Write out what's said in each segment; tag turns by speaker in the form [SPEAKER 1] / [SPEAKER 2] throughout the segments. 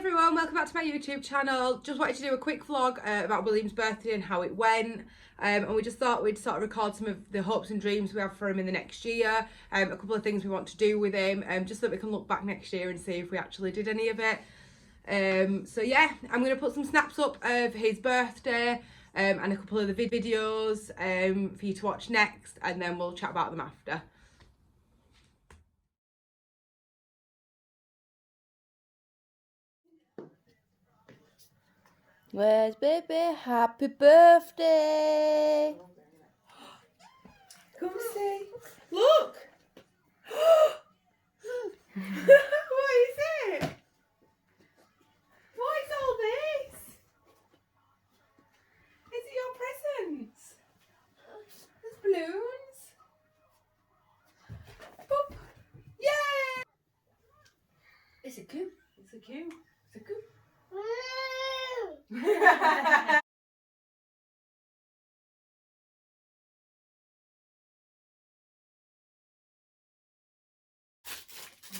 [SPEAKER 1] everyone, welcome back to my YouTube channel. Just wanted to do a quick vlog about William's birthday and how it went. And we just thought we'd sort of record some of the hopes and dreams we have for him in the next year. A couple of things we want to do with him, just so that we can look back next year and see if we actually did any of it. So yeah, I'm going to put some snaps up of his birthday and a couple of the videos for you to watch next, and then we'll chat about them after.
[SPEAKER 2] Where's baby? Happy birthday!
[SPEAKER 1] Come see. Look! What is it? What is all this? Is it your presents? There's balloons. Boop. Yay! Is it cute? It's a cute. It's a cute.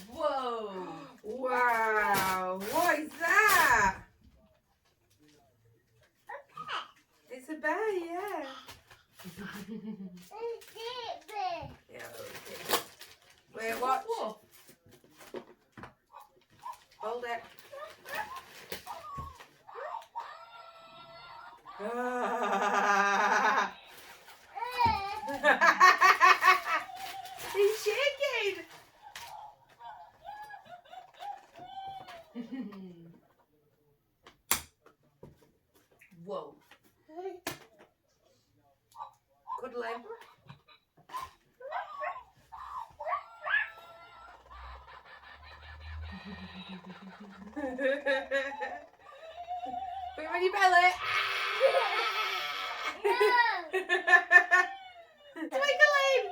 [SPEAKER 1] Whoa! Wow! What is that? It's a bear, yeah. Yeah, okay. Wait, watch. Hold it. Ah. He's shaking. Whoa. Cuddle him. Put him on your belly. Twinkling.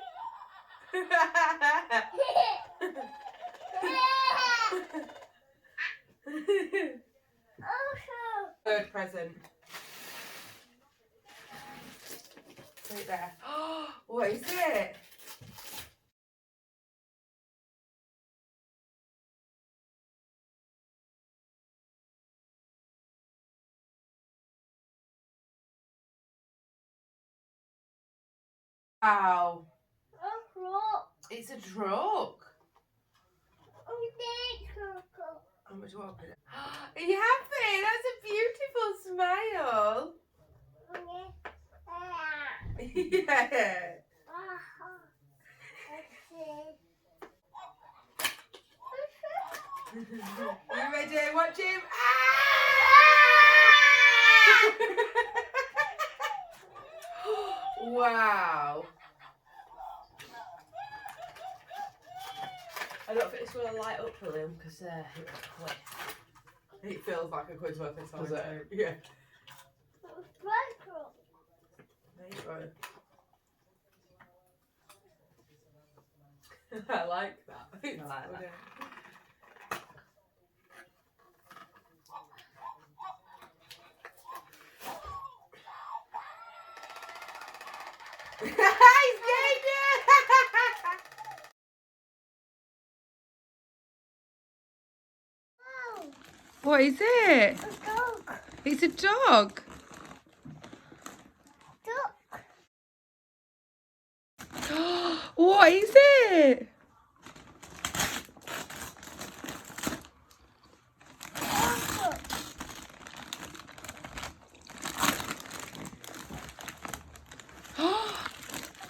[SPEAKER 1] Third present. Right there. What is it? Wow. It's a truck. I'm going to open it. Are you happy? That's a beautiful smile. Yeah. You ready? Watch him. Wow. I don't think this will light up for him because it was quick. It feels like a quid's worth of time. Does it? Yeah. There you go. I like that. I like that. He's getting it! What is it? It's a dog. What is it?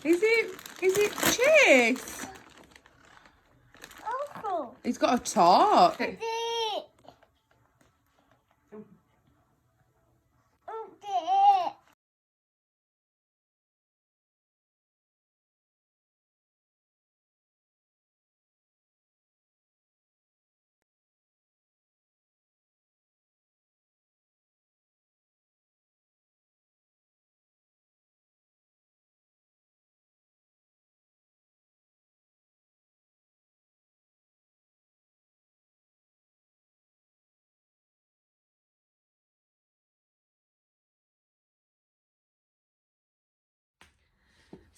[SPEAKER 1] Is it Chase? He's got a top.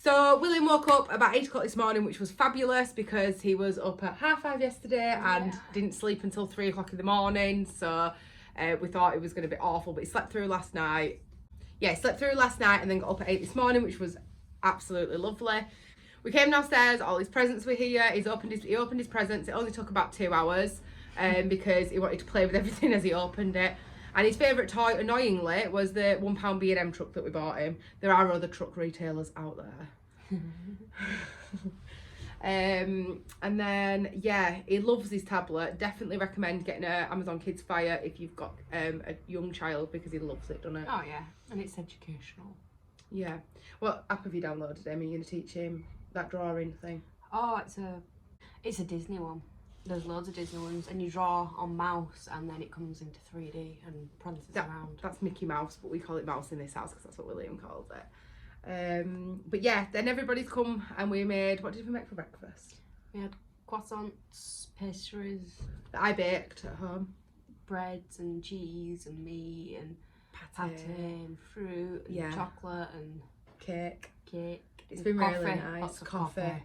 [SPEAKER 1] So William woke up about 8 o'clock this morning, which was fabulous because he was up at 5:30 yesterday and didn't sleep until 3 o'clock in the morning. So we thought it was going to be awful, but he slept through last night. Yeah, he slept through last night and then got up at 8 this morning, which was absolutely lovely. We came downstairs, all his presents were here. He opened his presents. It only took about 2 hours because he wanted to play with everything as he opened it. And his favourite toy, annoyingly, was the £1 B&M truck that we bought him. There are other truck retailers out there. And then, yeah, he loves his tablet. Definitely recommend getting a Amazon Kids Fire if you've got a young child, because he loves it, doesn't it?
[SPEAKER 3] Oh yeah, and it's educational.
[SPEAKER 1] Yeah. What app have you downloaded, Emmy? You're going to teach him that drawing thing?
[SPEAKER 3] Oh, it's a Disney one. There's loads of Disney ones, and you draw on mouse, and then it comes into 3D and prances around.
[SPEAKER 1] That's Mickey Mouse, but we call it Mouse in this house because that's what William calls it. But yeah, then everybody's come and we made, what did we make for breakfast?
[SPEAKER 3] We had croissants, pastries,
[SPEAKER 1] That I baked at home.
[SPEAKER 3] breads and cheese and meat and
[SPEAKER 1] Pate.
[SPEAKER 3] pate and fruit and
[SPEAKER 1] Yeah.
[SPEAKER 3] chocolate and
[SPEAKER 1] Cake.
[SPEAKER 3] cake.
[SPEAKER 1] It's
[SPEAKER 3] and
[SPEAKER 1] been
[SPEAKER 3] coffee.
[SPEAKER 1] really nice.
[SPEAKER 3] Lots of
[SPEAKER 1] Coffee.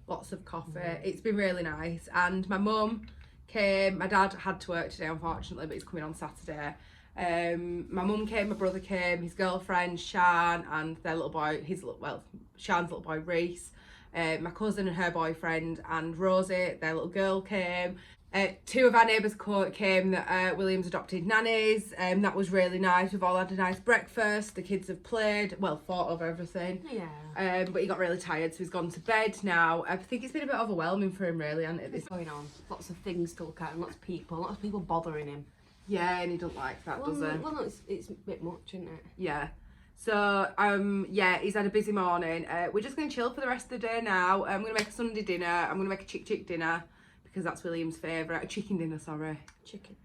[SPEAKER 1] Lots of coffee. It's been really nice. And my mum came. My dad had to work today, unfortunately, but he's coming on Saturday. My mum came, my brother came, his girlfriend Shan, and their little boy, Shan's little boy Reese. My cousin and her boyfriend, and Rosie, their little girl, came. 2 of our neighbours came that William's adopted nannies. That was really nice. We've all had a nice breakfast. The kids have played, fought over everything.
[SPEAKER 3] Yeah.
[SPEAKER 1] But he got really tired, so he's gone to bed now. I think it's been a bit overwhelming for him, really, hasn't it?
[SPEAKER 3] What's going on? Lots of things to look at and lots of people bothering him.
[SPEAKER 1] Yeah, and he doesn't like that, does he?
[SPEAKER 3] Well, no, it's a bit much, isn't it?
[SPEAKER 1] Yeah. So, yeah, he's had a busy morning. We're just going to chill for the rest of the day now. I'm going to make a Sunday dinner. I'm going to make a chick dinner because that's William's favourite. A chicken dinner, sorry.
[SPEAKER 3] Chicken,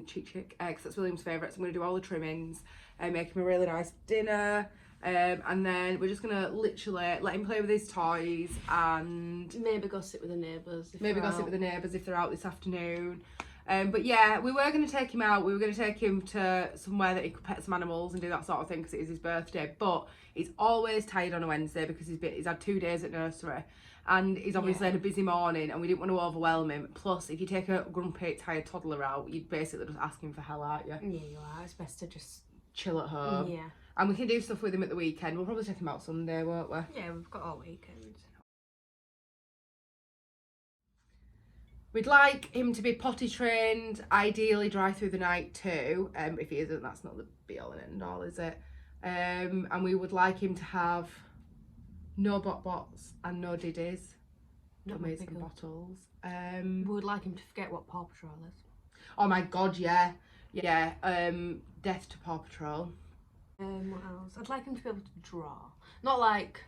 [SPEAKER 1] chick, because that's William's favourite. So I'm going to do all the trimmings and make him a really nice dinner. And then we're just going to literally let him play with his toys and
[SPEAKER 3] maybe go sit with the neighbours.
[SPEAKER 1] sit with the neighbours if they're out this afternoon. But yeah, we were going to take him out. We were going to take him to somewhere that he could pet some animals and do that sort of thing because it is his birthday. But he's always tired on a Wednesday because he's had 2 days at nursery. And he's obviously had a busy morning and we didn't want to overwhelm him. Plus, if you take a grumpy, tired toddler out, you'd basically just ask him for hell, aren't you?
[SPEAKER 3] Yeah, you are. It's best to just
[SPEAKER 1] chill at home.
[SPEAKER 3] Yeah.
[SPEAKER 1] And we can do stuff with him at the weekend. We'll probably take him out Sunday, won't we?
[SPEAKER 3] Yeah, we've got all weekend.
[SPEAKER 1] We'd like him to be potty trained, ideally dry through the night too. If he isn't, that's not the be all and end all, is it? And we would like him to have no bots and no diddies, dummies and bottles.
[SPEAKER 3] We would like him to forget what Paw Patrol is.
[SPEAKER 1] Oh my god, yeah. Yeah. Death to Paw Patrol.
[SPEAKER 3] What else? I'd like him to be able to draw. Not like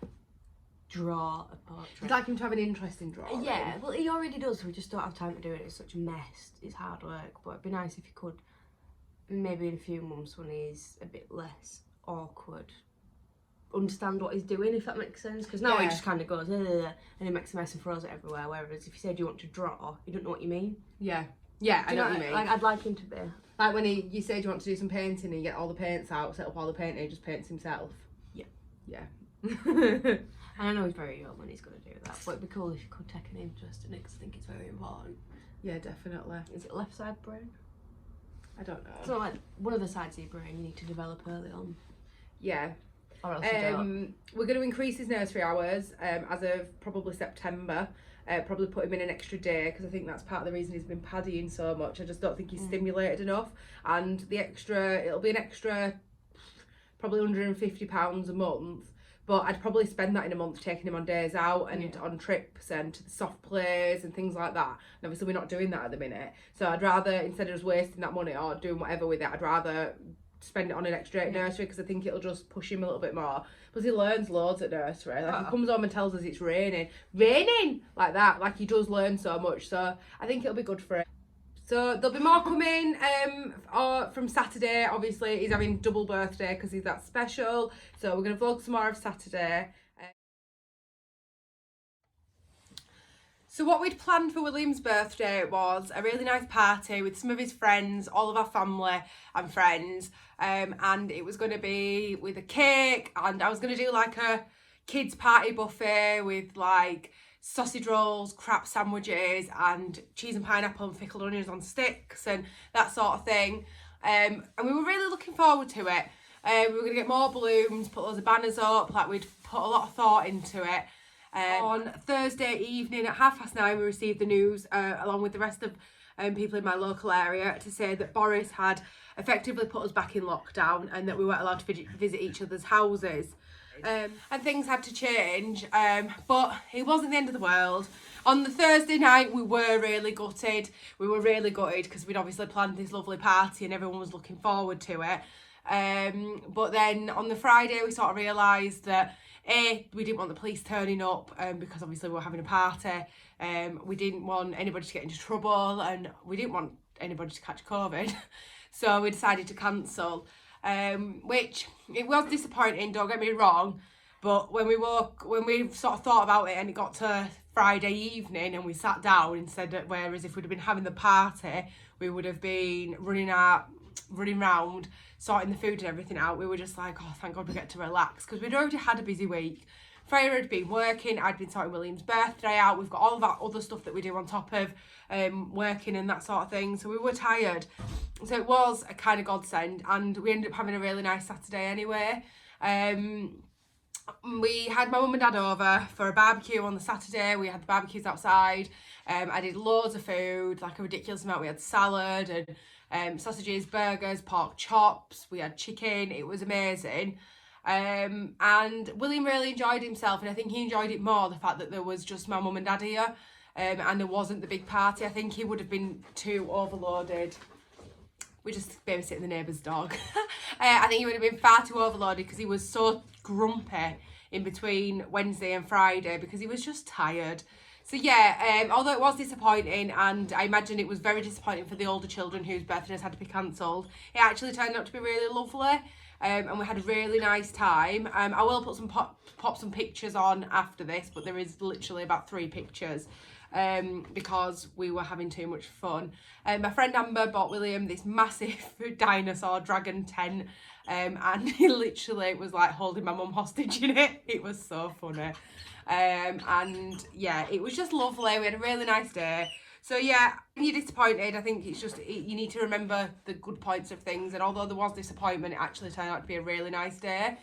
[SPEAKER 3] draw a portrait.
[SPEAKER 1] You'd like him to have an interest in drawing.
[SPEAKER 3] Yeah, well he already does, we just don't have time to do it. It's such a mess. It's hard work, but it'd be nice if he could, maybe in a few months when he's a bit less awkward, understand what he's doing, if that makes sense. Because now he just kind of goes, and he makes a mess and throws it everywhere. Whereas if you said you want to draw, you don't know what you mean.
[SPEAKER 1] Yeah. Yeah, I know what you mean.
[SPEAKER 3] Like, I'd like him to be.
[SPEAKER 1] Like when you said you want to do some painting and you get all the paints out, set up all the paint and he just paints himself.
[SPEAKER 3] Yeah.
[SPEAKER 1] Yeah.
[SPEAKER 3] And I know he's very young when he's going to do that, but it'd be cool if you could take an interest in it because I think it's very important.
[SPEAKER 1] Yeah, definitely.
[SPEAKER 3] Is it left side brain?
[SPEAKER 1] I don't know.
[SPEAKER 3] It's not like one of the sides of your brain you need to develop early on.
[SPEAKER 1] Yeah.
[SPEAKER 3] Or else you don't.
[SPEAKER 1] We're going to increase his nursery hours as of probably September. Probably put him in an extra day because I think that's part of the reason he's been paddying so much. I just don't think he's stimulated enough. And it'll be an extra probably £150 a month. But I'd probably spend that in a month taking him on days out and on trips and to the soft plays and things like that. And obviously we're not doing that at the minute. So I'd rather, instead of just wasting that money or doing whatever with it, I'd rather spend it on an extra nursery because I think it'll just push him a little bit more. Plus he learns loads at nursery. Like he comes home and tells us it's raining like that. Like he does learn so much. So I think it'll be good for him. So there'll be more coming from Saturday. Obviously he's having double birthday because he's that special. So we're going to vlog some more of Saturday. So what we'd planned for William's birthday was a really nice party with some of his friends, all of our family and friends. And it was going to be with a cake, and I was going to do like a kids party buffet with like sausage rolls, crap sandwiches, and cheese and pineapple and pickled onions on sticks and that sort of thing. And we were really looking forward to it. We were going to get more balloons, put loads of banners up, like we'd put a lot of thought into it. On Thursday evening at 9:30 we received the news, along with the rest of people in my local area, to say that Boris had effectively put us back in lockdown and that we weren't allowed to visit each other's houses. And things had to change, but it wasn't the end of the world. On the Thursday night we were really gutted. We were really gutted because we'd obviously planned this lovely party and everyone was looking forward to it. But then on the Friday we sort of realised that we didn't want the police turning up, because obviously we were having a party. We didn't want anybody to get into trouble and we didn't want anybody to catch COVID. So we decided to cancel, which it was disappointing, don't get me wrong, but when we sort of thought about it and it got to Friday evening and we sat down and said that whereas if we'd have been having the party we would have been running round sorting the food and everything out, we were just like, oh thank God we get to relax, because we'd already had a busy week. Freya had been working, I'd been sorting William's birthday out, we've got all of that other stuff that we do on top of working and that sort of thing, so we were tired. So it was a kind of godsend, and we ended up having a really nice Saturday anyway. We had my mum and dad over for a barbecue on the Saturday. We had the barbecues outside. I did loads of food, like a ridiculous amount. We had salad and sausages, burgers, pork chops. We had chicken. It was amazing. And William really enjoyed himself, and I think he enjoyed it more, the fact that there was just my mum and dad here, and there wasn't the big party. I think he would have been too overloaded. We just babysitting the neighbour's dog. I think he would have been far too overloaded because he was so grumpy in between Wednesday and Friday because he was just tired. So yeah, although it was disappointing, and I imagine it was very disappointing for the older children whose birthdays had to be cancelled, it actually turned out to be really lovely. And we had a really nice time. I will put pop some pictures on after this, but there is literally about 3 pictures. Because we were having too much fun. My friend Amber bought William this massive dinosaur dragon tent, and he literally was like holding my mum hostage in it. It was so funny. And yeah, it was just lovely. We had a really nice day. So yeah, when you're disappointed, I think it's just, you need to remember the good points of things, and although there was disappointment, it actually turned out to be a really nice day.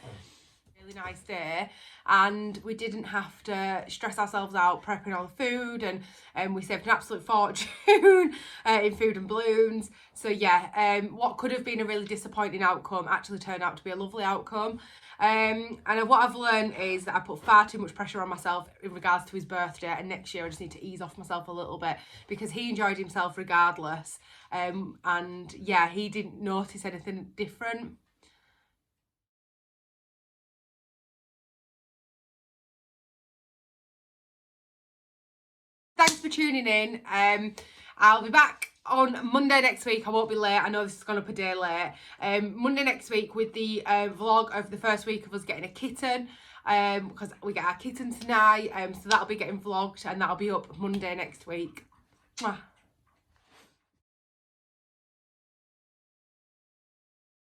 [SPEAKER 1] Nice day, and we didn't have to stress ourselves out prepping all the food, and we saved an absolute fortune in food and balloons. So yeah, what could have been a really disappointing outcome actually turned out to be a lovely outcome. And what I've learned is that I put far too much pressure on myself in regards to his birthday, and next year I just need to ease off myself a little bit, because he enjoyed himself regardless. And yeah, he didn't notice anything different. Thanks for tuning in. I'll be back on Monday next week. I won't be late. I know this has gone up a day late. Monday next week with the vlog of the first week of us getting a kitten, because we get our kitten tonight. So that'll be getting vlogged, and that'll be up Monday next week. Mwah.